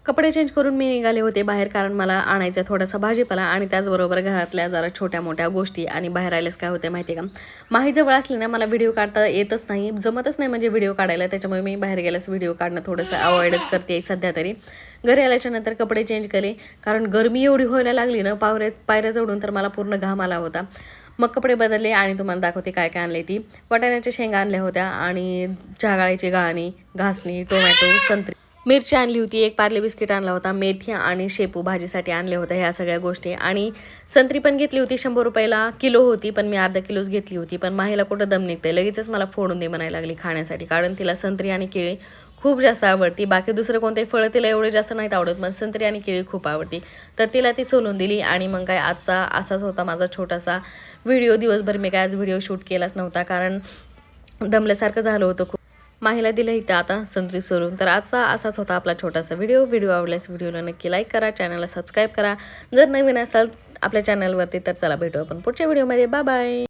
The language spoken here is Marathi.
कपडे चेंज करून मी निघाले होते बाहेर, कारण मला आणायचं थोडासा भाजीपाला आणि त्याचबरोबर घरातल्या जरा छोट्या मोठ्या गोष्टी. आणि बाहेर आल्यास काय होते माहिती आहे का, माही जवळ असली ना मला व्हिडिओ काढता येतच नाही, जमतच नाही म्हणजे व्हिडिओ काढायला. त्याच्यामुळे मी बाहेर गेल्यास व्हिडिओ काढणं थोडंसं अवॉइडच करते सध्या तरी. घरी आल्याच्या नंतर कपडे चेंज केले, कारण गरमी एवढी व्हायला लागली ना, पायऱ्या चढून तर मला पूर्ण घाम आला होता. मग कपडे बदलले आणि तुम्हाला दाखवते काय काय आणले. ती वाटाण्याच्या शेंगा आणल्या होत्या आणि चहागाळीची गाळणी, घासणी, टोमॅटो, संत्री, मिरची आणली होती, एक पार्ले बिस्किट आणला होता, मेथी आणि शेपू भाजीसाठी आणले होते ह्या सगळ्या गोष्टी. आणि संत्री पण घेतली होती, 100 रुपयाला किलो होती, पण मी अर्धा किलोच घेतली होती. पण माहीला कुठं दम निघते, लगेचच मला फोडून दे म्हणायला लागली खाण्यासाठी, कारण तिला संत्री आणि केळी खूप जास्त आवडती. बाकी दुसरं कोणते फळं तिला एवढे जास्त नाहीत आवडत, मग संत्री आणि केळी खूप आवडती. तर तिला ती सोलून दिली. आणि मग काय आजचा असाच होता माझा छोटासा व्हिडिओ. दिवसभर मी काय आज व्हिडिओ शूट केलाच नव्हता, कारण दमल्यासारखं झालं होतं खूप. माहीला दिलं इथं आता संत्री सोलून. तर आजचा असाच होता आपला छोटासा व्हिडिओ आवडल्यास व्हिडिओला नक्की लाईक करा, चॅनलला सबस्क्राईब करा जर नवीन असाल आपल्या चॅनलवरती. तर चला भेटू आपण पुढच्या व्हिडिओमध्ये. Bye bye.